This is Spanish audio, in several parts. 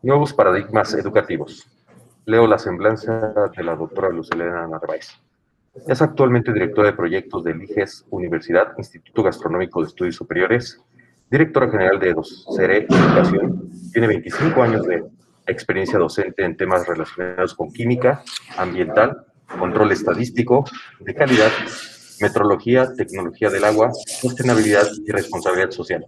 Nuevos paradigmas educativos. Leo la semblanza de la doctora Luz Helena Narváez. Es actualmente directora de proyectos del IGES Universidad, Instituto Gastronómico de Estudios Superiores, directora general de CERE Educación. Tiene 25 años de experiencia docente en temas relacionados con química, ambiental, control estadístico, de calidad, metrología, tecnología del agua, sostenibilidad y responsabilidad social.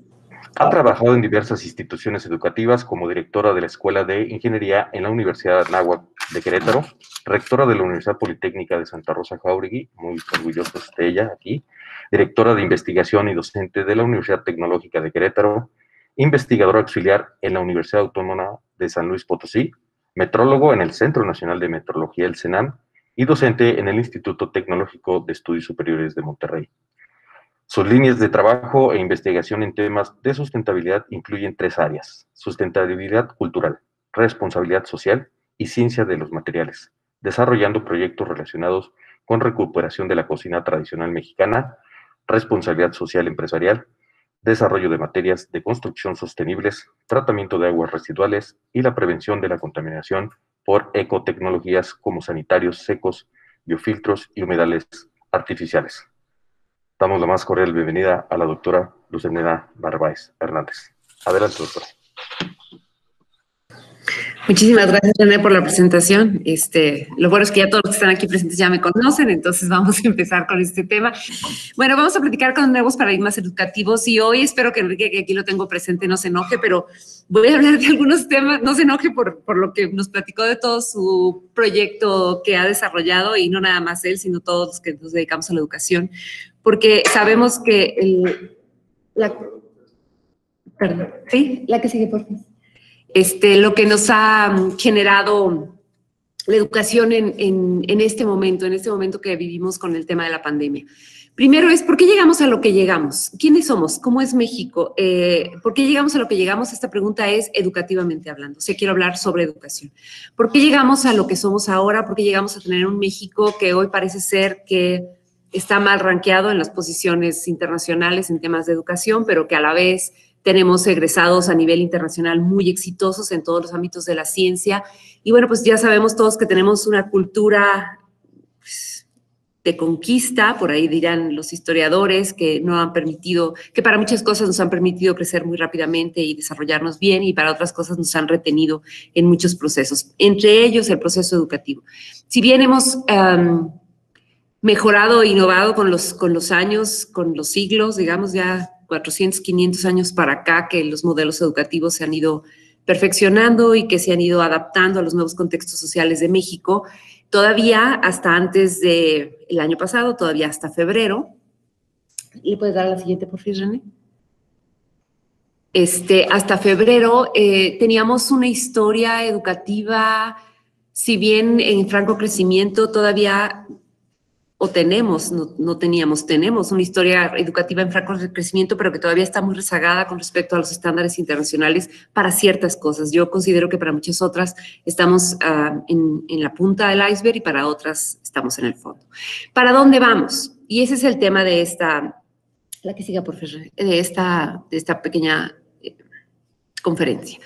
Ha trabajado en diversas instituciones educativas como directora de la Escuela de Ingeniería en la Universidad Anáhuac de Querétaro, rectora de la Universidad Politécnica de Santa Rosa Jáuregui, muy orgullosos de ella aquí, directora de investigación y docente de la Universidad Tecnológica de Querétaro, investigadora auxiliar en la Universidad Autónoma de San Luis Potosí, metrólogo en el Centro Nacional de Metrología, el CENAM, y docente en el Instituto Tecnológico de Estudios Superiores de Monterrey. Sus líneas de trabajo e investigación en temas de sustentabilidad incluyen 3 áreas: sustentabilidad cultural, responsabilidad social y ciencia de los materiales, desarrollando proyectos relacionados con recuperación de la cocina tradicional mexicana, responsabilidad social empresarial, desarrollo de materias de construcción sostenibles, tratamiento de aguas residuales y la prevención de la contaminación por ecotecnologías como sanitarios secos, biofiltros y humedales artificiales. Damos la más cordial bienvenida a la doctora Luz Helena Narváez Hernández. Adelante, doctora. Muchísimas gracias, René, por la presentación. Lo bueno es que ya todos los que están aquí presentes ya me conocen, entonces vamos a empezar con este tema. Bueno, vamos a platicar con nuevos paradigmas educativos y hoy espero que Enrique, que aquí lo tengo presente, no se enoje, pero voy a hablar de algunos temas, no se enoje por lo que nos platicó de todo su proyecto que ha desarrollado, y no nada más él, sino todos los que nos dedicamos a la educación, porque sabemos que perdón, ¿sí? La que sigue, por favor. Lo que nos ha generado la educación en este momento que vivimos con el tema de la pandemia. Primero es, ¿por qué llegamos a lo que llegamos? ¿Quiénes somos? ¿Cómo es México? ¿Por qué llegamos a lo que llegamos? Esta pregunta es educativamente hablando. O sea, quiero hablar sobre educación. ¿Por qué llegamos a lo que somos ahora? ¿Por qué llegamos a tener un México que hoy parece ser que está mal rankeado en las posiciones internacionales en temas de educación, pero que a la vez tenemos egresados a nivel internacional muy exitosos en todos los ámbitos de la ciencia? Y bueno, pues ya sabemos todos que tenemos una cultura de conquista, por ahí dirán los historiadores, que no han permitido, que para muchas cosas nos han permitido crecer muy rápidamente y desarrollarnos bien, y para otras cosas nos han retenido en muchos procesos, entre ellos el proceso educativo. Si bien hemos mejorado e innovado con los años, con los siglos, digamos ya 400, 500 años para acá, que los modelos educativos se han ido perfeccionando y que se han ido adaptando a los nuevos contextos sociales de México, todavía hasta antes del año pasado, todavía hasta febrero. ¿Le puedes dar a la siguiente, por favor, René? Hasta febrero teníamos una historia educativa, si bien en franco crecimiento, todavía tenemos una historia educativa en franco crecimiento, pero que todavía está muy rezagada con respecto a los estándares internacionales para ciertas cosas. Yo considero que para muchas otras estamos en la punta del iceberg y para otras estamos en el fondo. ¿Para dónde vamos? Y ese es el tema de la que siga, por favor, de esta pequeña conferencia.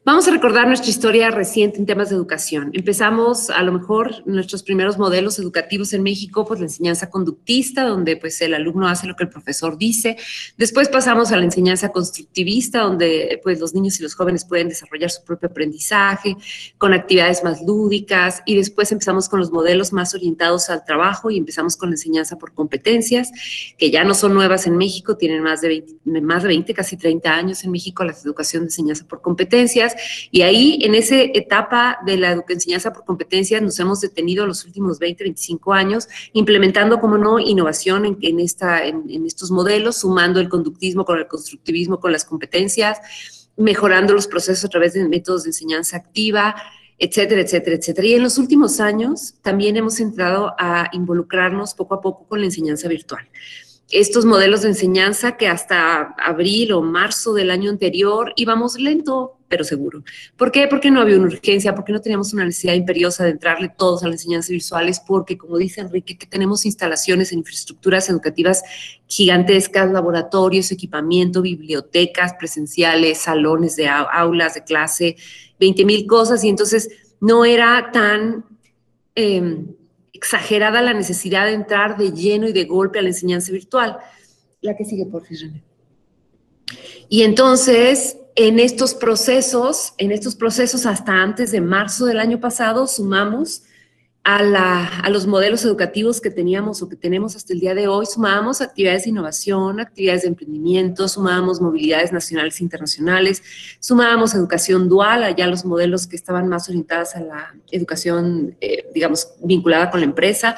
Vamos a recordar nuestra historia reciente en temas de educación. Empezamos, a lo mejor, nuestros primeros modelos educativos en México, pues la enseñanza conductista, donde pues el alumno hace lo que el profesor dice. Después pasamos a la enseñanza constructivista, donde pues los niños y los jóvenes pueden desarrollar su propio aprendizaje con actividades más lúdicas. Y después empezamos con los modelos más orientados al trabajo y empezamos con la enseñanza por competencias, que ya no son nuevas en México, tienen más de 20, casi 30 años en México, la educación de enseñanza por competencias. Y ahí, en esa etapa de la enseñanza por competencias, nos hemos detenido los últimos 20, 25 años, implementando, como no, innovación en estos modelos, sumando el conductismo con el constructivismo, con las competencias, mejorando los procesos a través de métodos de enseñanza activa, etcétera, etcétera, etcétera. Y en los últimos años también hemos entrado a involucrarnos poco a poco con la enseñanza virtual. Estos modelos de enseñanza que hasta abril o marzo del año anterior íbamos lento, pero seguro. ¿Por qué? Porque no había una urgencia, porque no teníamos una necesidad imperiosa de entrarle todos a las enseñanzas visuales, porque, como dice Enrique, que tenemos instalaciones en infraestructuras educativas gigantescas, laboratorios, equipamiento, bibliotecas presenciales, salones de aulas de clase, 20,000 cosas, y entonces no era tan exagerada la necesidad de entrar de lleno y de golpe a la enseñanza virtual. La que sigue, por favor, René. Y entonces, en estos procesos, hasta antes de marzo del año pasado, sumamos a los modelos educativos que teníamos o que tenemos hasta el día de hoy, sumábamos actividades de innovación, actividades de emprendimiento, sumábamos movilidades nacionales e internacionales, sumábamos educación dual, allá los modelos que estaban más orientados a la educación, digamos, vinculada con la empresa,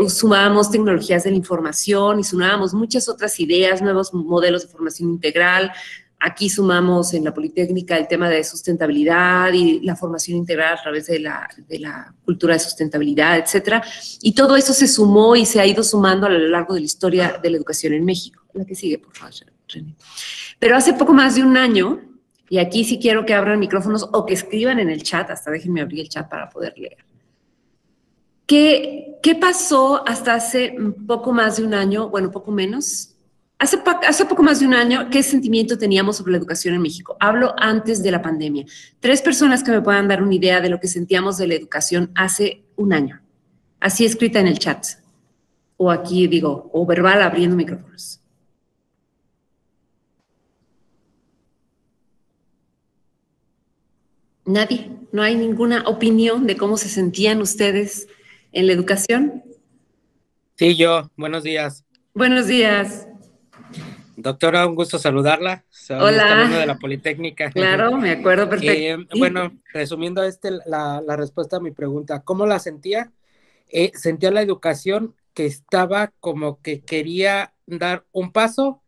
sumábamos tecnologías de la información y sumábamos muchas otras ideas, nuevos modelos de formación integral. Aquí sumamos en la Politécnica el tema de sustentabilidad y la formación integral a través de la cultura de sustentabilidad, etcétera. Y todo eso se sumó y se ha ido sumando a lo largo de la historia de la educación en México. La que sigue, por favor, René. Pero hace poco más de un año, y aquí sí quiero que abran micrófonos o que escriban en el chat, hasta déjenme abrir el chat para poder leer. ¿Qué pasó hasta hace poco más de un año, bueno, poco menos? Hace poco más de un año, ¿qué sentimiento teníamos sobre la educación en México? Hablo antes de la pandemia. 3 personas que me puedan dar una idea de lo que sentíamos de la educación hace un año. Así escrita en el chat. O aquí digo, o verbal abriendo micrófonos. Nadie. ¿No hay ninguna opinión de cómo se sentían ustedes en la educación? Sí, yo. Buenos días. Buenos días. Doctora, un gusto saludarla. Soy Hola. alumno de la Politécnica. Claro, me acuerdo perfecto. Bueno, resumiendo la respuesta a mi pregunta, ¿cómo la sentía? Sentía la educación que estaba como que quería dar un paso,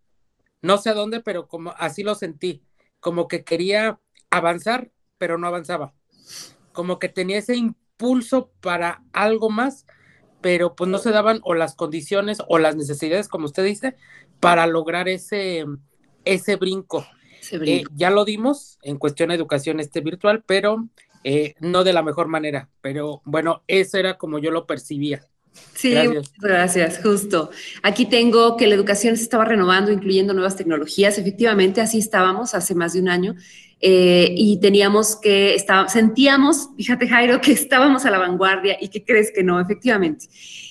no sé a dónde, pero como así lo sentí, como que quería avanzar, pero no avanzaba. Como que tenía ese impulso para algo más, pero pues no se daban o las condiciones o las necesidades, como usted dice, para lograr ese brinco. Ya lo dimos en cuestión de educación virtual, pero no de la mejor manera. Pero bueno, eso era como yo lo percibía. Sí, gracias, justo. Aquí tengo que la educación se estaba renovando, incluyendo nuevas tecnologías. Efectivamente, así estábamos hace más de un año. Y sentíamos, fíjate Jairo, que estábamos a la vanguardia y que crees que no, efectivamente.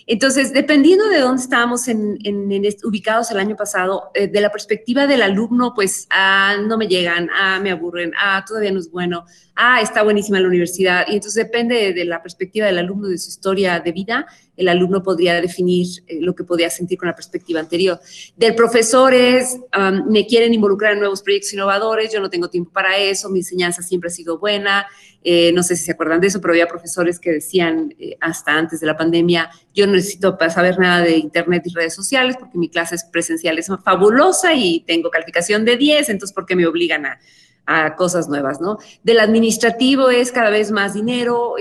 Entonces, dependiendo de dónde estábamos ubicados el año pasado, de la perspectiva del alumno, pues, no me llegan, me aburren, todavía no es bueno, está buenísima la universidad. Y entonces depende de la perspectiva del alumno, de su historia de vida, el alumno podría definir lo que podía sentir con la perspectiva anterior. Del profesor es, me quieren involucrar en nuevos proyectos innovadores, yo no tengo tiempo para eso, mi enseñanza siempre ha sido buena, no sé si se acuerdan de eso, pero había profesores que decían hasta antes de la pandemia, yo no necesito saber nada de internet y redes sociales porque mi clase presencial es fabulosa y tengo calificación de 10, entonces ¿por qué me obligan a cosas nuevas, ¿no? Del administrativo es cada vez más dinero,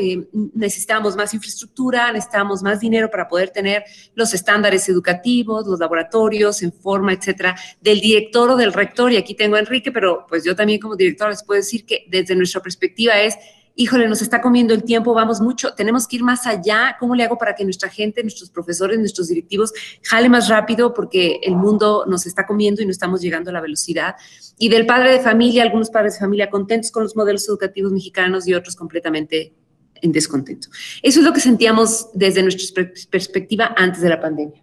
necesitamos más infraestructura, necesitamos más dinero para poder tener los estándares educativos, los laboratorios en forma, etcétera. Del director o del rector, y aquí tengo a Enrique, pero pues yo también como director les puedo decir que desde nuestra perspectiva es, híjole, nos está comiendo el tiempo, vamos mucho, tenemos que ir más allá. ¿Cómo le hago para que nuestra gente, nuestros profesores, nuestros directivos jale más rápido? Porque el mundo nos está comiendo y no estamos llegando a la velocidad. Y del padre de familia, algunos padres de familia contentos con los modelos educativos mexicanos y otros completamente en descontento. Eso es lo que sentíamos desde nuestra perspectiva antes de la pandemia.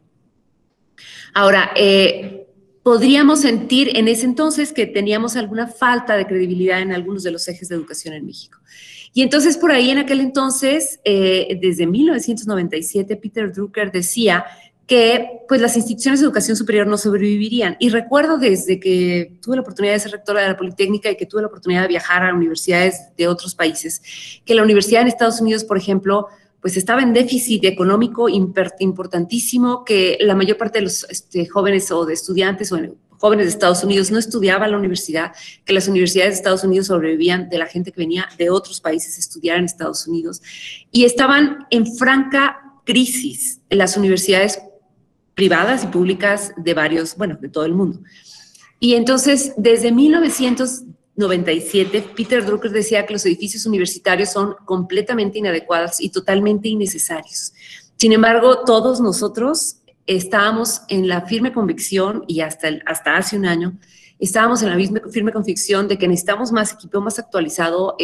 Ahora, podríamos sentir en ese entonces que teníamos alguna falta de credibilidad en algunos de los ejes de educación en México. Y entonces por ahí en aquel entonces, desde 1997, Peter Drucker decía que pues las instituciones de educación superior no sobrevivirían. Y recuerdo desde que tuve la oportunidad de ser rectora de la Politécnica y que tuve la oportunidad de viajar a universidades de otros países, que la universidad en Estados Unidos, por ejemplo, pues estaba en déficit económico importantísimo, que la mayor parte de los jóvenes o de estudiantes o jóvenes de Estados Unidos no estudiaban la universidad, que las universidades de Estados Unidos sobrevivían de la gente que venía de otros países a estudiar en Estados Unidos y estaban en franca crisis en las universidades privadas y públicas de todo el mundo. Y entonces, desde 1997 97, Peter Drucker decía que los edificios universitarios son completamente inadecuados y totalmente innecesarios. Sin embargo, todos nosotros estábamos en la firme convicción, y hasta hace un año, estábamos en la misma firme convicción de que necesitamos más equipo, más actualizado,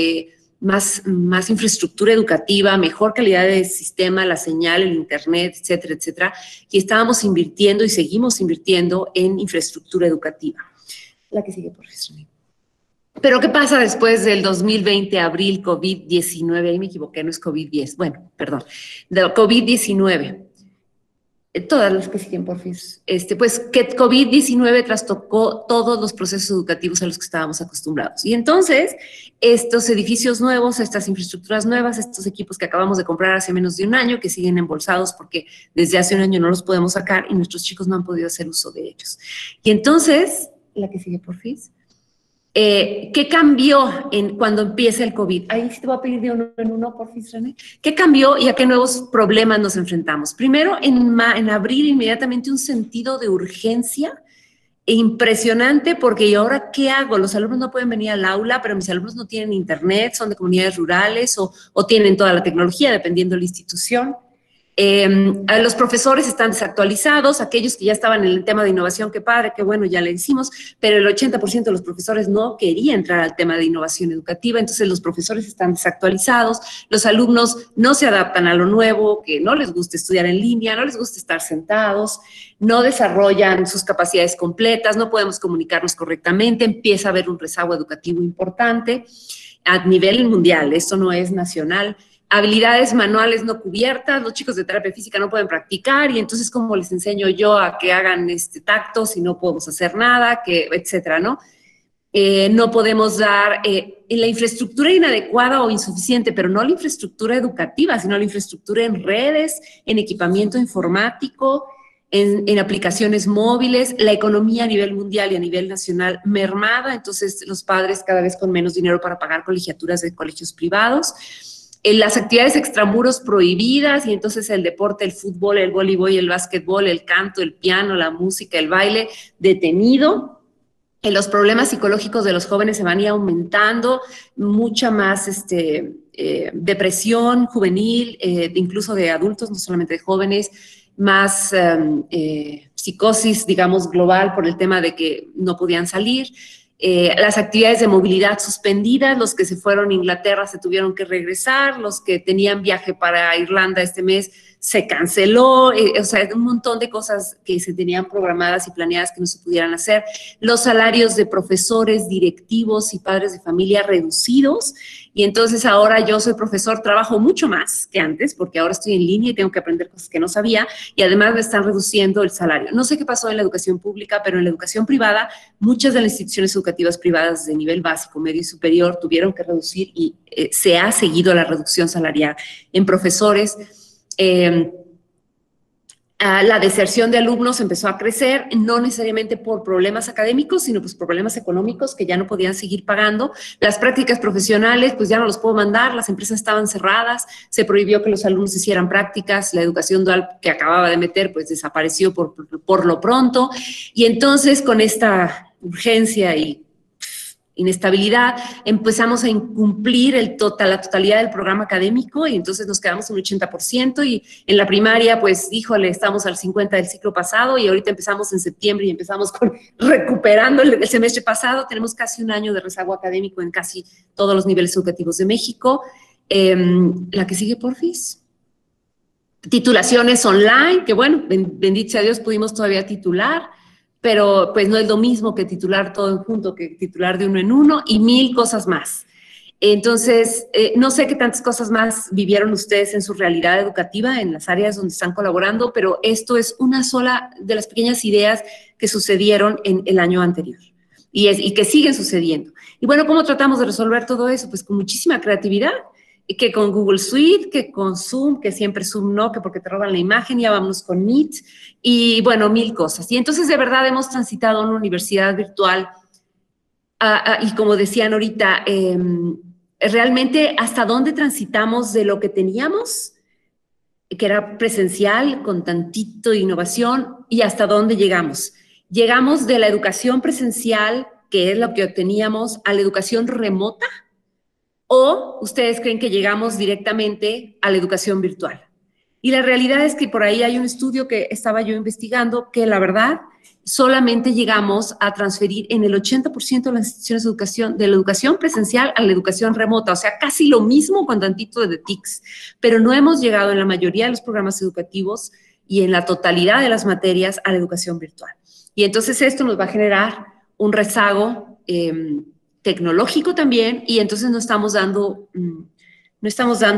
más infraestructura educativa, mejor calidad de sistema, la señal, el internet, etcétera, etcétera. Y estábamos invirtiendo y seguimos invirtiendo en infraestructura educativa. La que sigue, por favor. Pero ¿qué pasa después del 2020, abril, COVID-19? Ahí me equivoqué, no es COVID-10. Bueno, perdón. De COVID-19. Todas las que siguen, por fin. Pues que COVID-19 trastocó todos los procesos educativos a los que estábamos acostumbrados. Y entonces, estos edificios nuevos, estas infraestructuras nuevas, estos equipos que acabamos de comprar hace menos de un año, que siguen embolsados porque desde hace un año no los podemos sacar y nuestros chicos no han podido hacer uso de ellos. Y entonces, la que sigue, por fin. ¿Qué cambió cuando empieza el COVID? Ahí sí te voy a pedir de uno en uno, por fin, René. ¿Qué cambió y a qué nuevos problemas nos enfrentamos? Primero, en abril, inmediatamente un sentido de urgencia impresionante, porque ¿y ahora qué hago? Los alumnos no pueden venir al aula, pero mis alumnos no tienen internet, son de comunidades rurales o tienen toda la tecnología, dependiendo de la institución. Los profesores están desactualizados, aquellos que ya estaban en el tema de innovación, qué padre, qué bueno, ya le hicimos, pero el 80% de los profesores no quería entrar al tema de innovación educativa, entonces los profesores están desactualizados, los alumnos no se adaptan a lo nuevo, que no les gusta estudiar en línea, no les gusta estar sentados, no desarrollan sus capacidades completas, no podemos comunicarnos correctamente, empieza a haber un rezago educativo importante a nivel mundial, esto no es nacional. Habilidades manuales no cubiertas, los chicos de terapia física no pueden practicar y entonces ¿cómo les enseño yo a que hagan tacto si no podemos hacer nada, etcétera, ¿no? No podemos dar la infraestructura inadecuada o insuficiente, pero no la infraestructura educativa, sino la infraestructura en redes, en equipamiento informático, en aplicaciones móviles, la economía a nivel mundial y a nivel nacional mermada, entonces los padres cada vez con menos dinero para pagar colegiaturas de colegios privados. Las actividades extramuros prohibidas y entonces el deporte, el fútbol, el voleibol, el básquetbol, el canto, el piano, la música, el baile, detenido. Los problemas psicológicos de los jóvenes se van a ir aumentando, mucha más depresión juvenil, incluso de adultos, no solamente de jóvenes, más psicosis, digamos, global por el tema de que no podían salir. Las actividades de movilidad suspendidas, los que se fueron a Inglaterra se tuvieron que regresar, los que tenían viaje para Irlanda este mes se canceló, o sea, un montón de cosas que se tenían programadas y planeadas que no se pudieran hacer. Los salarios de profesores, directivos y padres de familia reducidos, y entonces ahora yo soy profesor, trabajo mucho más que antes, porque ahora estoy en línea y tengo que aprender cosas que no sabía, y además me están reduciendo el salario. No sé qué pasó en la educación pública, pero en la educación privada, muchas de las instituciones educativas privadas de nivel básico, medio y superior tuvieron que reducir y se ha seguido la reducción salarial en profesores. La deserción de alumnos empezó a crecer, no necesariamente por problemas académicos, sino pues por problemas económicos que ya no podían seguir pagando. Las prácticas profesionales, pues ya no los puedo mandar, las empresas estaban cerradas, se prohibió que los alumnos hicieran prácticas, la educación dual que acababa de meter, pues desapareció por lo pronto. Y entonces, con esta urgencia y inestabilidad, empezamos a incumplir la totalidad del programa académico y entonces nos quedamos en un 80% y en la primaria, pues, híjole, estamos al 50% del ciclo pasado y ahorita empezamos en septiembre y empezamos recuperando el semestre pasado. Tenemos casi un año de rezago académico en casi todos los niveles educativos de México. La que sigue, porfis. Titulaciones online, que bueno, bendito sea Dios, pudimos todavía titular, pero pues no es lo mismo que titular todo en junto, que titular de uno en uno y 1000 cosas más. Entonces, no sé qué tantas cosas más vivieron ustedes en su realidad educativa, en las áreas donde están colaborando, pero esto es una sola de las pequeñas ideas que sucedieron en el año anterior y que siguen sucediendo. Y bueno, ¿cómo tratamos de resolver todo eso? Pues con muchísima creatividad, que con Google Suite, que con Zoom, que siempre Zoom no, que porque te roban la imagen, ya vámonos con Meet, y bueno, 1000 cosas. Y entonces, de verdad, hemos transitado una universidad virtual, y como decían ahorita, realmente, ¿hasta dónde transitamos de lo que teníamos, que era presencial, con tantito innovación, y hasta dónde llegamos? Llegamos de la educación presencial que es lo que obteníamos, a la educación remota? ¿O ustedes creen que llegamos directamente a la educación virtual? Y la realidad es que por ahí hay un estudio que estaba yo investigando que la verdad solamente llegamos a transferir en el 80% de las instituciones de educación, de la educación presencial a la educación remota, o sea, casi lo mismo con tantito de TICS, pero no hemos llegado en la mayoría de los programas educativos y en la totalidad de las materias a la educación virtual. Y entonces esto nos va a generar un rezago tecnológico también, y entonces no estamos dando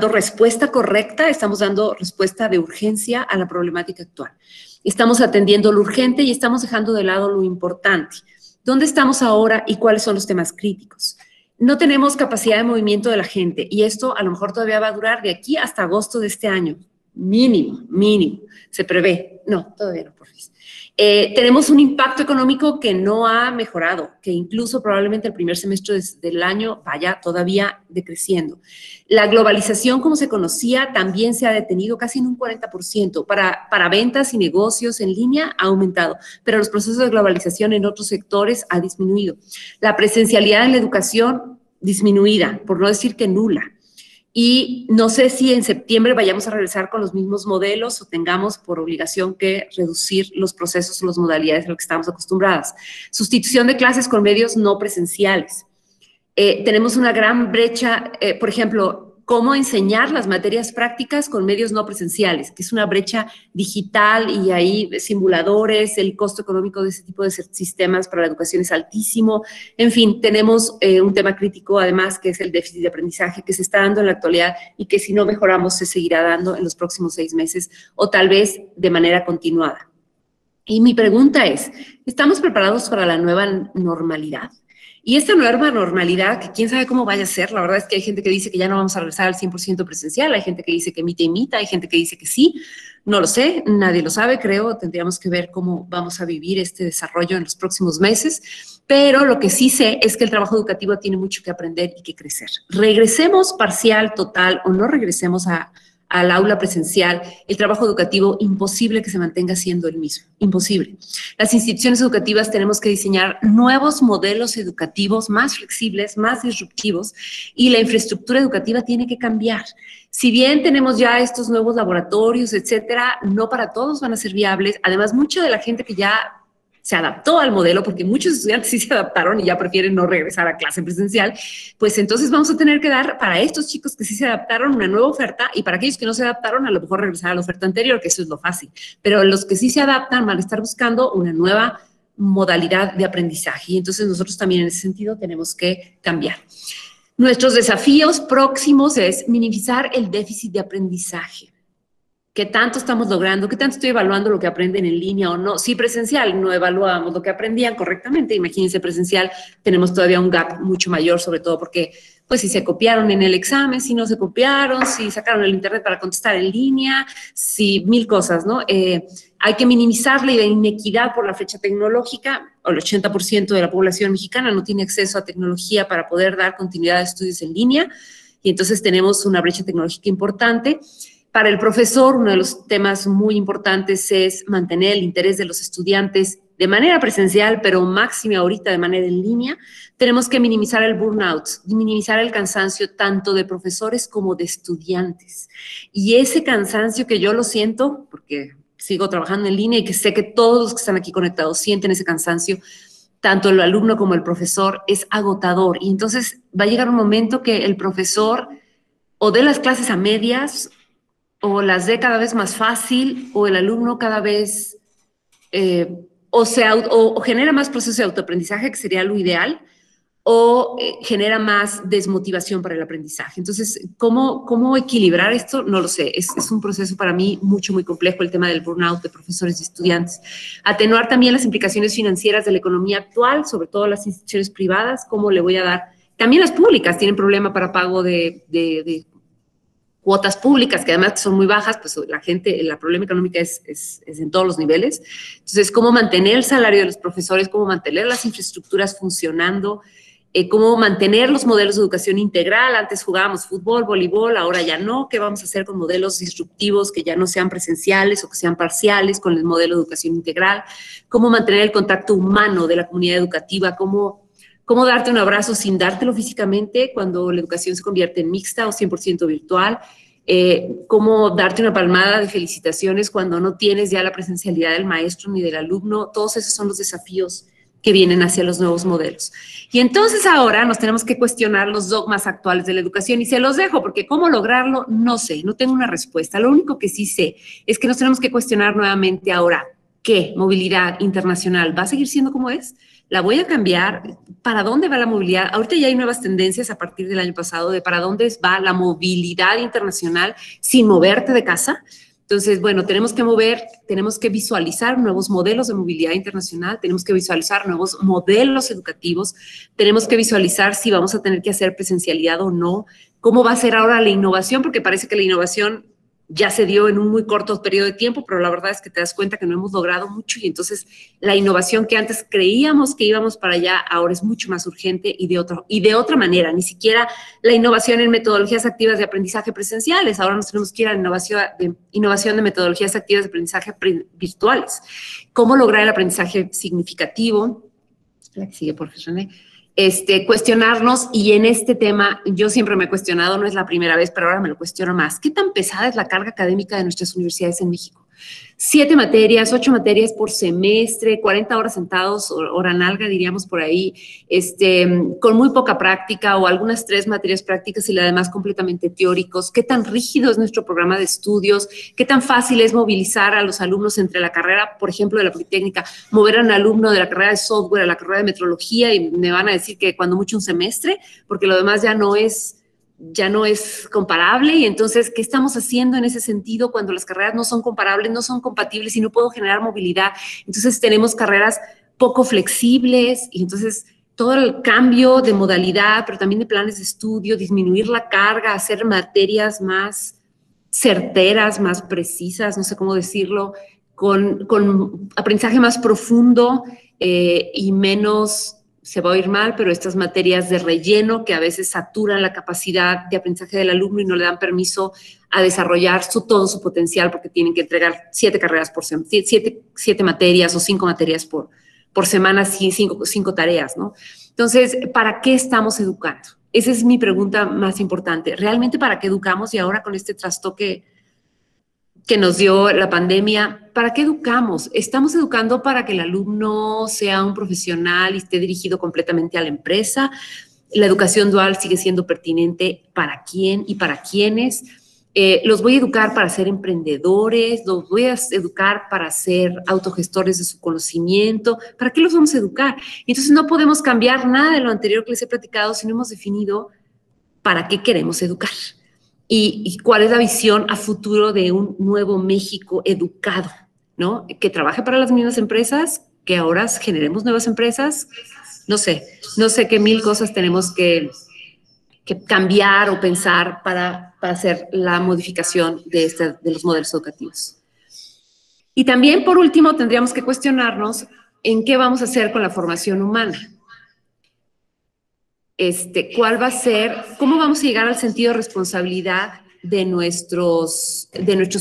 respuesta correcta, estamos dando respuesta de urgencia a la problemática actual. Estamos atendiendo lo urgente y estamos dejando de lado lo importante. ¿Dónde estamos ahora y cuáles son los temas críticos? No tenemos capacidad de movimiento de la gente, y esto a lo mejor todavía va a durar de aquí hasta agosto de este año. Mínimo, se prevé. No, todavía no, por fin. Tenemos un impacto económico que no ha mejorado, que incluso probablemente el primer semestre del año vaya todavía decreciendo. La globalización, como se conocía, también se ha detenido casi en un 40%. Para ventas y negocios en línea ha aumentado, pero los procesos de globalización en otros sectores ha disminuido. La presencialidad en la educación disminuida, por no decir que nula. Y no sé si en septiembre vayamos a regresar con los mismos modelos o tengamos por obligación que reducir los procesos o las modalidades a lo que estamos acostumbradas. Sustitución de clases con medios no presenciales. Tenemos una gran brecha, por ejemplo, cómo enseñar las materias prácticas con medios no presenciales, que es una brecha digital, y ahí simuladores, el costo económico de ese tipo de sistemas para la educación es altísimo. En fin, tenemos un tema crítico además, que es el déficit de aprendizaje, que se está dando en la actualidad y que si no mejoramos se seguirá dando en los próximos 6 meses o tal vez de manera continuada. Y mi pregunta es, ¿estamos preparados para la nueva normalidad? Y esta nueva normalidad, que quién sabe cómo vaya a ser, la verdad es que hay gente que dice que ya no vamos a regresar al 100% presencial, hay gente que dice que imita, hay gente que dice que sí, no lo sé, nadie lo sabe, creo, tendríamos que ver cómo vamos a vivir este desarrollo en los próximos meses, pero lo que sí sé es que el trabajo educativo tiene mucho que aprender y que crecer. Regresemos parcial, total, o no regresemos al aula presencial, el trabajo educativo imposible que se mantenga siendo el mismo, imposible. Las instituciones educativas tenemos que diseñar nuevos modelos educativos más flexibles, más disruptivos, y la infraestructura educativa tiene que cambiar. Si bien tenemos ya estos nuevos laboratorios, etcétera, no para todos van a ser viables. Además, mucha de la gente que ya se adaptó al modelo, porque muchos estudiantes sí se adaptaron y ya prefieren no regresar a clase presencial, pues entonces vamos a tener que dar para estos chicos que sí se adaptaron una nueva oferta, y para aquellos que no se adaptaron a lo mejor regresar a la oferta anterior, que eso es lo fácil. Pero los que sí se adaptan van a estar buscando una nueva modalidad de aprendizaje, y entonces nosotros también en ese sentido tenemos que cambiar. Nuestros desafíos próximos es minimizar el déficit de aprendizaje. ¿Qué tanto estamos logrando? ¿Qué tanto estoy evaluando lo que aprenden en línea o no? Si presencial no evaluábamos lo que aprendían correctamente, imagínense presencial, tenemos todavía un gap mucho mayor, sobre todo porque, pues, si se copiaron en el examen, si no se copiaron, si sacaron el internet para contestar en línea, si mil cosas, ¿no? Hay que minimizar la inequidad por la brecha tecnológica. El 80% de la población mexicana no tiene acceso a tecnología para poder dar continuidad a estudios en línea, y entonces tenemos una brecha tecnológica importante. Para el profesor, uno de los temas muy importantes es mantener el interés de los estudiantes de manera presencial, pero máxima ahorita de manera en línea. Tenemos que minimizar el burnout, minimizar el cansancio tanto de profesores como de estudiantes. Y ese cansancio que yo lo siento, porque sigo trabajando en línea y que sé que todos los que están aquí conectados sienten ese cansancio, tanto el alumno como el profesor, es agotador. Y entonces va a llegar un momento que el profesor o dé las clases a medias, o las dé cada vez más fácil, o el alumno cada vez o genera más proceso de autoaprendizaje, que sería lo ideal, o genera más desmotivación para el aprendizaje. Entonces, ¿cómo equilibrar esto? No lo sé. Es un proceso para mí muy complejo, el tema del burnout de profesores y estudiantes. Atenuar también las implicaciones financieras de la economía actual, sobre todo las instituciones privadas. ¿Cómo le voy a dar? También las públicas tienen problema para pago de cuotas públicas, que además son muy bajas, pues la problema económica es en todos los niveles. Entonces, cómo mantener el salario de los profesores, cómo mantener las infraestructuras funcionando, cómo mantener los modelos de educación integral. Antes jugábamos fútbol, voleibol, ahora ya no. ¿Qué vamos a hacer con modelos disruptivos que ya no sean presenciales o que sean parciales con el modelo de educación integral? Cómo mantener el contacto humano de la comunidad educativa, cómo cómo darte un abrazo sin dártelo físicamente cuando la educación se convierte en mixta o 100% virtual, cómo darte una palmada de felicitaciones cuando no tienes ya la presencialidad del maestro ni del alumno. Todos esos son los desafíos que vienen hacia los nuevos modelos. Y entonces ahora nos tenemos que cuestionar los dogmas actuales de la educación y se los dejo porque cómo lograrlo, no sé, no tengo una respuesta. Lo único que sí sé es que nos tenemos que cuestionar nuevamente ahora, ¿qué? Movilidad internacional, ¿va a seguir siendo como es? ¿La voy a cambiar? ¿Para dónde va la movilidad? Ahorita ya hay nuevas tendencias a partir del año pasado de para dónde va la movilidad internacional sin moverte de casa. Entonces, bueno, tenemos que visualizar nuevos modelos de movilidad internacional, tenemos que visualizar nuevos modelos educativos, tenemos que visualizar si vamos a tener que hacer presencialidad o no, cómo va a ser ahora la innovación, porque parece que la innovación ya se dio en un muy corto periodo de tiempo, pero la verdad es que te das cuenta que no hemos logrado mucho y entonces la innovación que antes creíamos que íbamos para allá ahora es mucho más urgente y de otra manera. Ni siquiera la innovación en metodologías activas de aprendizaje presenciales. Ahora nos tenemos que ir a la innovación de metodologías activas de aprendizaje virtuales. ¿Cómo lograr el aprendizaje significativo? La que sigue, por favor, René. Cuestionarnos, y en este tema yo siempre me he cuestionado, no es la primera vez, pero ahora me lo cuestiono más. ¿Qué tan pesada es la carga académica de nuestras universidades en México? 7 materias, 8 materias por semestre, 40 horas sentados, hora nalga, diríamos por ahí, con muy poca práctica o algunas 3 materias prácticas y la demás completamente teóricos. ¿Qué tan rígido es nuestro programa de estudios? ¿Qué tan fácil es movilizar a los alumnos entre la carrera, por ejemplo, de la Politécnica, mover a un alumno de la carrera de software a la carrera de metrología y me van a decir que cuando mucho un semestre, porque lo demás ya no es comparable? Y entonces, ¿qué estamos haciendo en ese sentido cuando las carreras no son comparables, no son compatibles y no puedo generar movilidad? Entonces tenemos carreras poco flexibles y entonces todo el cambio de modalidad, pero también de planes de estudio, disminuir la carga, hacer materias más certeras, más precisas, no sé cómo decirlo, con aprendizaje más profundo y menos, se va a oír mal, pero estas materias de relleno que a veces saturan la capacidad de aprendizaje del alumno y no le dan permiso a desarrollar todo su potencial porque tienen que entregar 7 carreras por semana, 7 materias o 5 materias por semana, 5 tareas, ¿no? Entonces, ¿para qué estamos educando? Esa es mi pregunta más importante. ¿Realmente para qué educamos? Y ahora con este trastoque que nos dio la pandemia, ¿para qué educamos? ¿Estamos educando para que el alumno sea un profesional y esté dirigido completamente a la empresa? ¿La educación dual sigue siendo pertinente para quién y para quiénes? ¿Los voy a educar para ser emprendedores? ¿Los voy a educar para ser autogestores de su conocimiento? ¿Para qué los vamos a educar? Entonces no podemos cambiar nada de lo anterior que les he platicado si no hemos definido para qué queremos educar. Y cuál es la visión a futuro de un nuevo México educado, ¿no? Que trabaje para las mismas empresas, que ahora generemos nuevas empresas. No sé qué mil cosas tenemos que cambiar o pensar para hacer la modificación de los modelos educativos. Y también, por último, tendríamos que cuestionarnos en qué vamos a hacer con la formación humana. ¿Cuál va a ser, cómo vamos a llegar al sentido de responsabilidad de nuestros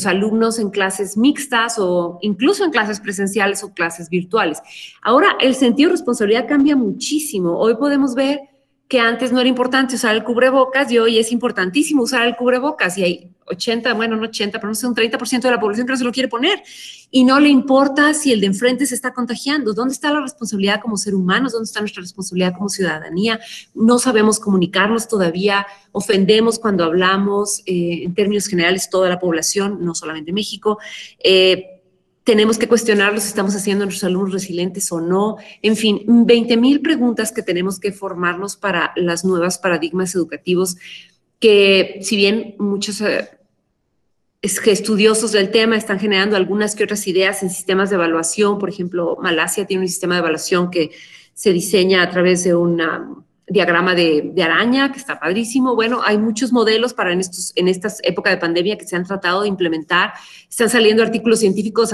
alumnos en clases mixtas o incluso en clases presenciales o clases virtuales? Ahora, el sentido de responsabilidad cambia muchísimo. Hoy podemos ver que antes no era importante usar el cubrebocas y hoy es importantísimo usar el cubrebocas y hay 80, bueno, no 80, pero no sé, un 30% de la población que no se lo quiere poner y no le importa si el de enfrente se está contagiando. ¿Dónde está la responsabilidad como ser humanos? ¿Dónde está nuestra responsabilidad como ciudadanía? No sabemos comunicarnos todavía, ofendemos cuando hablamos, en términos generales toda la población, no solamente México. Tenemos que cuestionarlos si estamos haciendo a nuestros alumnos resilientes o no. En fin, 20,000 preguntas que tenemos que formarnos para las nuevas paradigmas educativos que, si bien muchos estudiosos del tema están generando algunas que otras ideas en sistemas de evaluación, por ejemplo, Malasia tiene un sistema de evaluación que se diseña a través de un diagrama de araña, que está padrísimo. Bueno, hay muchos modelos para en esta época de pandemia que se han tratado de implementar. Están saliendo artículos científicos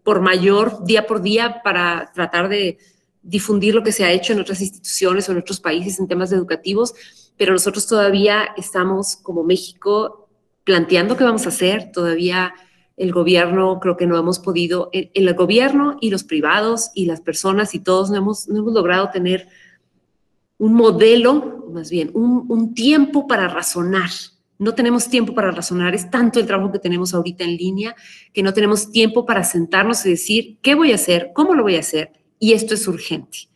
por mayor, día por día, para tratar de difundir lo que se ha hecho en otras instituciones o en otros países en temas educativos, pero nosotros todavía estamos, como México, planteando qué vamos a hacer. Todavía el gobierno, creo que no hemos podido, el gobierno y los privados y las personas y todos no hemos logrado tener un modelo, más bien, un tiempo para razonar. No tenemos tiempo para razonar, es tanto el trabajo que tenemos ahorita en línea que no tenemos tiempo para sentarnos y decir qué voy a hacer, cómo lo voy a hacer, y esto es urgente.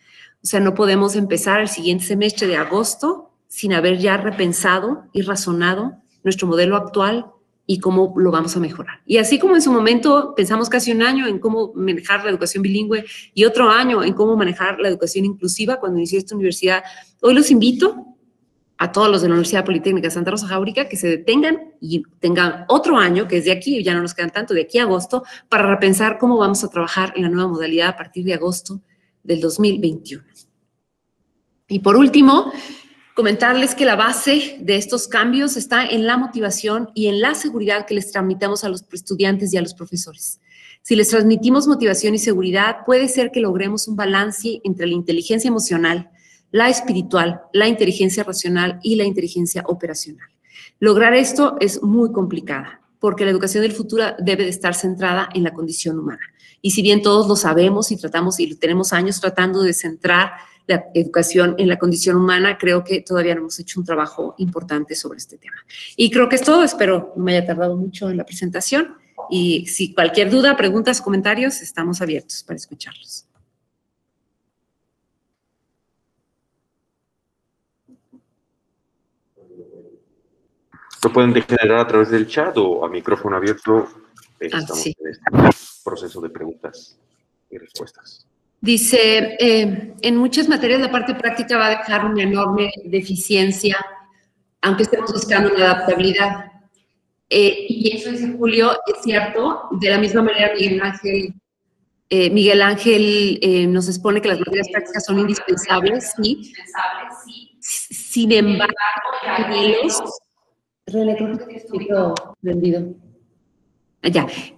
O sea, no podemos empezar el siguiente semestre de agosto sin haber ya repensado y razonado nuestro modelo actual y cómo lo vamos a mejorar. Y así como en su momento pensamos casi un año en cómo manejar la educación bilingüe y otro año en cómo manejar la educación inclusiva cuando inicié esta universidad, hoy los invito a todos los de la Universidad Politécnica Santa Rosa Jáuregui que se detengan y tengan otro año, que es de aquí, ya no nos quedan tanto, de aquí a agosto, para repensar cómo vamos a trabajar en la nueva modalidad a partir de agosto del 2021. Y por último, comentarles que la base de estos cambios está en la motivación y en la seguridad que les transmitamos a los estudiantes y a los profesores. Si les transmitimos motivación y seguridad, puede ser que logremos un balance entre la inteligencia emocional, la espiritual, la inteligencia racional y la inteligencia operacional. Lograr esto es muy complicada, porque la educación del futuro debe de estar centrada en la condición humana. Y si bien todos lo sabemos y tratamos y tenemos años tratando de centrar la educación en la condición humana, creo que todavía no hemos hecho un trabajo importante sobre este tema. Y creo que es todo, espero no me haya tardado mucho en la presentación. Y si cualquier duda, preguntas, comentarios, estamos abiertos para escucharlos. Lo pueden generar a través del chat o a micrófono abierto. Estamos sí. en este proceso de preguntas y respuestas. Dice, en muchas materias la parte práctica va a dejar una enorme deficiencia, aunque estemos buscando una adaptabilidad. Y eso dice Julio, es cierto. De la misma manera, Miguel Ángel nos expone que las materias prácticas son indispensables, sí. Sin embargo,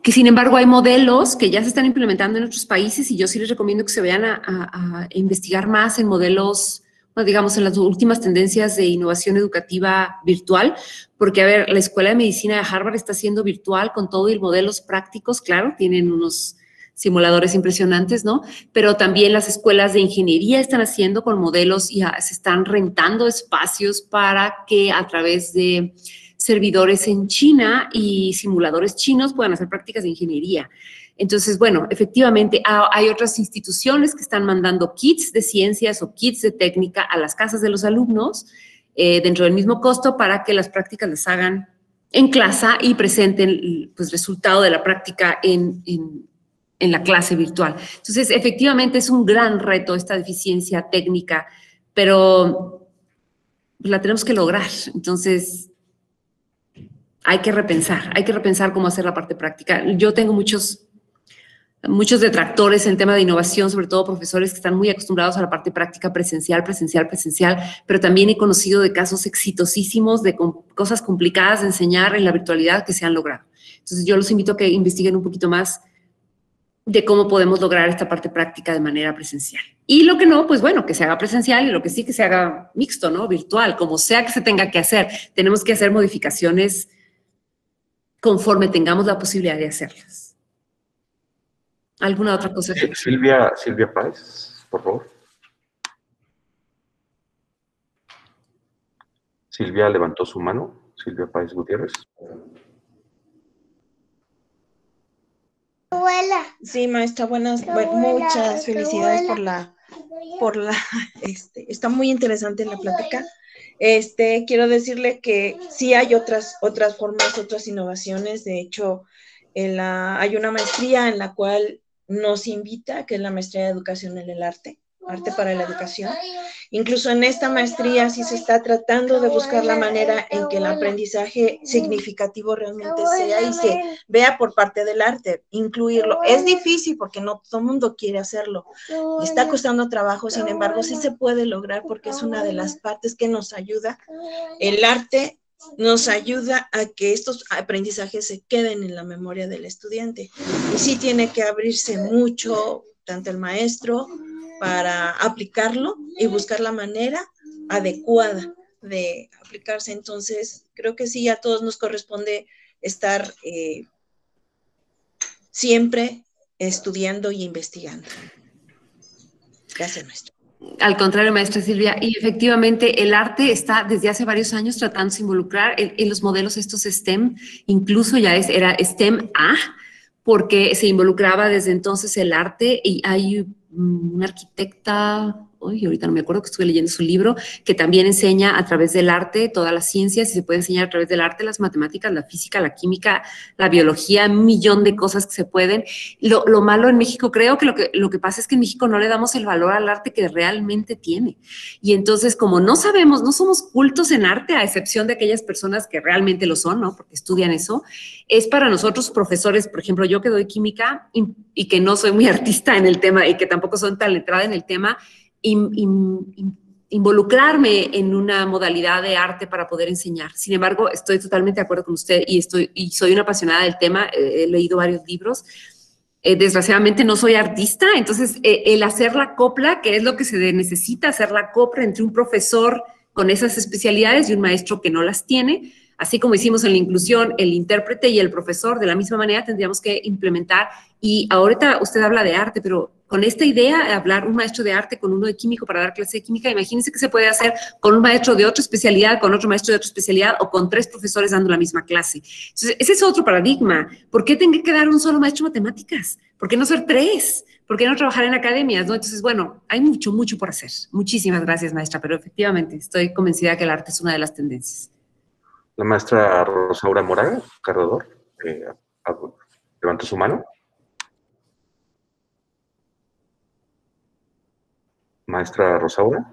que sin embargo hay modelos que ya se están implementando en otros países y yo sí les recomiendo que se vayan a investigar más en modelos, bueno, digamos, en las últimas tendencias de innovación educativa virtual, porque, a ver, la Escuela de Medicina de Harvard está siendo virtual con todo y modelos prácticos, claro, tienen unos simuladores impresionantes, ¿no? Pero también las escuelas de ingeniería están haciendo con modelos y se están rentando espacios para que a través de servidores en China y simuladores chinos puedan hacer prácticas de ingeniería. Entonces, bueno, efectivamente hay otras instituciones que están mandando kits de ciencias o kits de técnica a las casas de los alumnos dentro del mismo costo para que las prácticas las hagan en clase y presenten pues, resultado de la práctica en la clase virtual. Entonces, efectivamente es un gran reto esta deficiencia técnica, pero la tenemos que lograr. Entonces, hay que repensar cómo hacer la parte práctica. Yo tengo muchos detractores en tema de innovación, sobre todo profesores que están muy acostumbrados a la parte práctica presencial, pero también he conocido de casos exitosísimos, de cosas complicadas de enseñar en la virtualidad que se han logrado. Entonces, yo los invito a que investiguen un poquito más de cómo podemos lograr esta parte práctica de manera presencial. Y lo que no, pues bueno, que se haga presencial y lo que sí, que se haga mixto, ¿no? Virtual, como sea que se tenga que hacer. Tenemos que hacer modificaciones conforme tengamos la posibilidad de hacerlas. ¿Alguna otra cosa? Silvia Páez, por favor. Silvia levantó su mano. Silvia Páez Gutiérrez. Sí, maestra, muchas felicidades está muy interesante la plática. Quiero decirle que sí hay otras formas, otras innovaciones. De hecho, hay una maestría en la cual nos invita, que es la maestría de educación en el arte para la educación. Incluso en esta maestría sí se está tratando de buscar la manera en que el aprendizaje significativo realmente sea y se vea por parte del arte, incluirlo. Es difícil porque no todo el mundo quiere hacerlo, está costando trabajo, sin embargo sí se puede lograr porque es una de las partes que nos ayuda. El arte nos ayuda a que estos aprendizajes se queden en la memoria del estudiante. Y sí tiene que abrirse mucho, tanto el maestro, para aplicarlo y buscar la manera adecuada de aplicarse. Entonces, creo que sí, a todos nos corresponde estar siempre estudiando y investigando. Gracias, maestro. Al contrario, maestra Silvia, y efectivamente el arte está desde hace varios años tratándose de involucrar en los modelos estos STEM, incluso ya era STEM A, porque se involucraba desde entonces el arte y hay una arquitecta, ahorita no me acuerdo, que estuve leyendo su libro, que también enseña a través del arte todas las ciencias y se puede enseñar a través del arte las matemáticas, la física, la química, la biología, un millón de cosas que se pueden. Lo malo en México, creo que lo que pasa es que en México no le damos el valor al arte que realmente tiene. Y entonces, como no sabemos, no somos cultos en arte, a excepción de aquellas personas que realmente lo son, ¿no? Porque estudian eso, es para nosotros profesores, por ejemplo, yo que doy química y que no soy muy artista en el tema y que tampoco soy tan letrada en el tema, involucrarme en una modalidad de arte para poder enseñar. Sin embargo, estoy totalmente de acuerdo con usted y soy una apasionada del tema, he leído varios libros. Desgraciadamente no soy artista, entonces el hacer la copla, que es lo que se necesita, hacer la copla entre un profesor con esas especialidades y un maestro que no las tiene, así como hicimos en la inclusión, el intérprete y el profesor, de la misma manera tendríamos que implementar. Y ahorita usted habla de arte, pero con esta idea de hablar un maestro de arte con uno de químico para dar clase de química, imagínense que se puede hacer con un maestro de otra especialidad, con otro maestro de otra especialidad o con 3 profesores dando la misma clase. Entonces, ese es otro paradigma. ¿Por qué tengo que dar un solo maestro de matemáticas? ¿Por qué no ser 3? ¿Por qué no trabajar en academias? ¿No? Entonces, bueno, hay mucho, mucho por hacer. Muchísimas gracias, maestra, pero efectivamente estoy convencida que el arte es una de las tendencias. La maestra Rosaura Morán, Carrador, levantó su mano. Maestra Rosaura,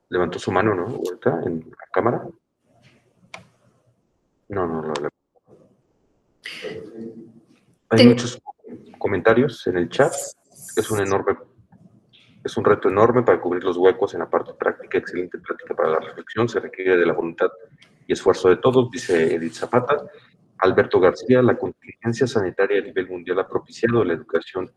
levantó su mano, ¿no? Ahorita en la cámara. No. Hay muchos comentarios en el chat. Es un reto enorme para cubrir los huecos en la parte práctica. Excelente práctica para la reflexión. Se requiere de la voluntad y esfuerzo de todos, dice Edith Zapata. Alberto García, la contingencia sanitaria a nivel mundial ha propiciado que la educación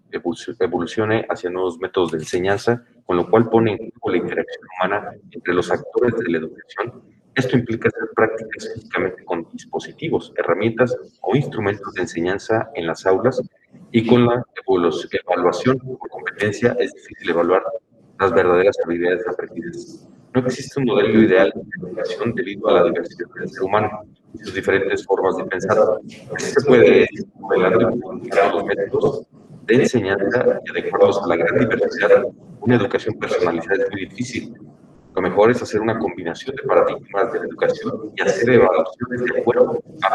evolucione hacia nuevos métodos de enseñanza, con lo cual pone en juego la interacción humana entre los actores de la educación. Esto implica hacer prácticas físicamente con dispositivos, herramientas o instrumentos de enseñanza en las aulas, y con la evaluación por competencia es difícil evaluar las verdaderas habilidades aprendidas. No existe un modelo ideal de educación debido a la diversidad del ser humano y sus diferentes formas de pensar. Así se puede ir modelando y modificando los métodos de enseñanza y adecuarlos a la gran diversidad. Una educación personalizada es muy difícil. Lo mejor es hacer una combinación de paradigmas de la educación y hacer evaluaciones de acuerdo a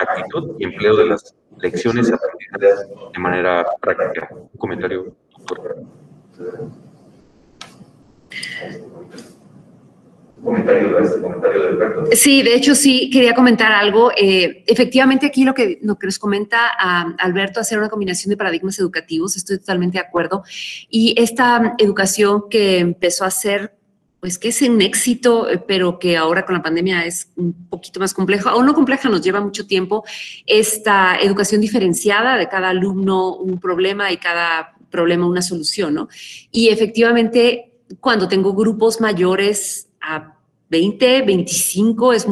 actitud y empleo de las lecciones aprendidas de manera práctica. Un comentario, doctor. Comentario de Alberto. Sí, de hecho sí, quería comentar algo. Efectivamente aquí lo que nos comenta Alberto, hacer una combinación de paradigmas educativos, estoy totalmente de acuerdo. Y esta educación que empezó a ser, pues que es un éxito, pero que ahora con la pandemia es un poquito más compleja, o no compleja, nos lleva mucho tiempo, esta educación diferenciada, de cada alumno un problema y cada problema una solución, ¿no? Y efectivamente, cuando tengo grupos mayores a 20, 25, es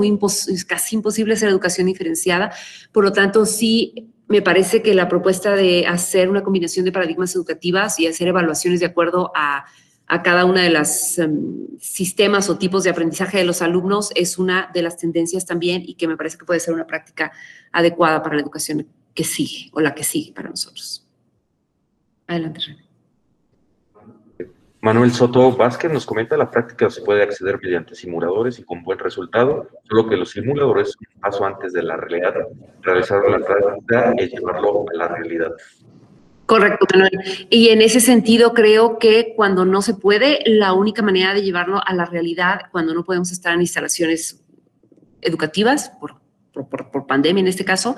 casi imposible hacer educación diferenciada. Por lo tanto, sí me parece que la propuesta de hacer una combinación de paradigmas educativas y hacer evaluaciones de acuerdo a cada una de las sistemas o tipos de aprendizaje de los alumnos es una de las tendencias también, y que me parece que puede ser una práctica adecuada para la educación que sigue o la que sigue para nosotros. Adelante, René. Manuel Soto Vázquez nos comenta: la práctica se puede acceder mediante simuladores y con buen resultado, solo que los simuladores son un paso antes de la realidad. Realizar la práctica es llevarlo a la realidad. Correcto, Manuel. Y en ese sentido creo que cuando no se puede, la única manera de llevarlo a la realidad, cuando no podemos estar en instalaciones educativas, por pandemia en este caso,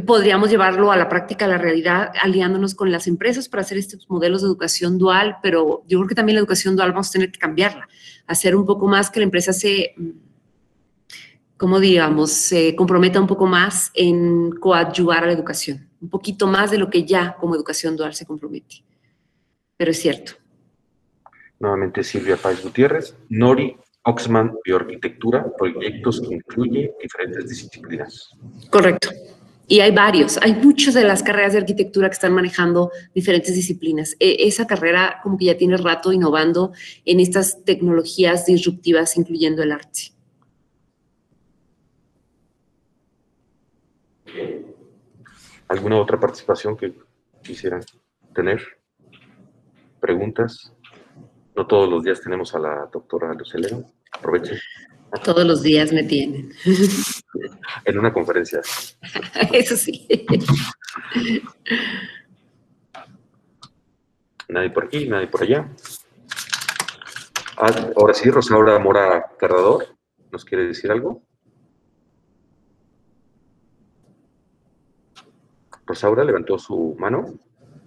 podríamos llevarlo a la práctica, a la realidad, aliándonos con las empresas para hacer estos modelos de educación dual, pero yo creo que también la educación dual vamos a tener que cambiarla, hacer un poco más que la empresa se comprometa un poco más en coadyuvar a la educación, un poquito más de lo que ya como educación dual se compromete. Pero es cierto. Nuevamente Silvia Páez Gutiérrez. Nori Oxman, bioarquitectura, proyectos que incluyen diferentes disciplinas. Correcto. Y hay muchas de las carreras de arquitectura que están manejando diferentes disciplinas. Esa carrera como que ya tiene rato innovando en estas tecnologías disruptivas, incluyendo el arte. ¿Alguna otra participación que quisieran tener? ¿Preguntas? No todos los días tenemos a la doctora Luz Helena. Aprovechen. Todos los días me tienen. En una conferencia. Eso sí. Nadie por aquí, nadie por allá. Ahora sí, Rosaura Mora Carrador, ¿nos quiere decir algo? Rosaura levantó su mano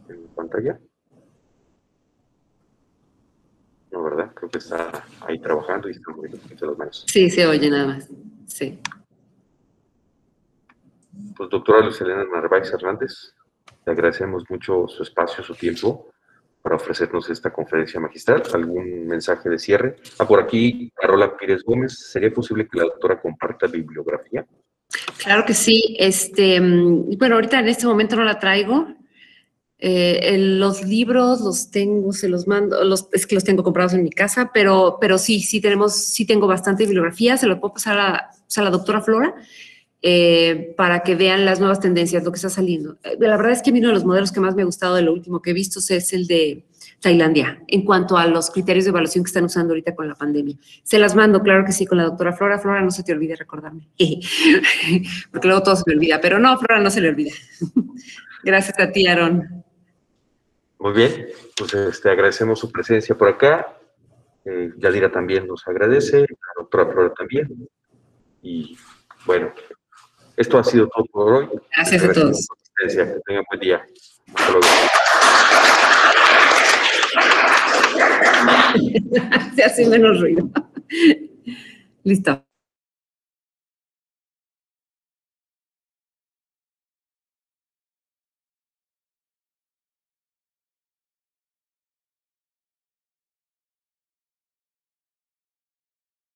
en pantalla. No, ¿verdad? Creo que está ahí trabajando y está moviendo un poquito las manos. Sí, se oye nada más. Sí. Pues, doctora Luz Helena Narváez Hernández, le agradecemos mucho su espacio, su tiempo para ofrecernos esta conferencia magistral. ¿Algún mensaje de cierre? Por aquí, Carola Pires Gómez, ¿sería posible que la doctora comparta bibliografía? Claro que sí. Bueno, ahorita en este momento no la traigo. Los libros los tengo, se los mando, es que los tengo comprados en mi casa, pero sí tengo bastante bibliografía. Se lo puedo pasar a la doctora Flora para que vean las nuevas tendencias, lo que está saliendo. La verdad es que uno de los modelos que más me ha gustado de lo último que he visto es el de Tailandia, en cuanto a los criterios de evaluación que están usando ahorita con la pandemia. Se las mando, claro que sí, con la doctora Flora. Flora, no se te olvide recordarme, porque luego todo se me olvida, pero no, Flora no se le olvida. Gracias a ti, Aarón. Muy bien, pues agradecemos su presencia por acá. Yadira también nos agradece, la doctora Flora también. Y bueno, esto ha sido todo por hoy. Gracias a todos. Que tengan buen día. Hasta luego. Se hace menos ruido. Listo.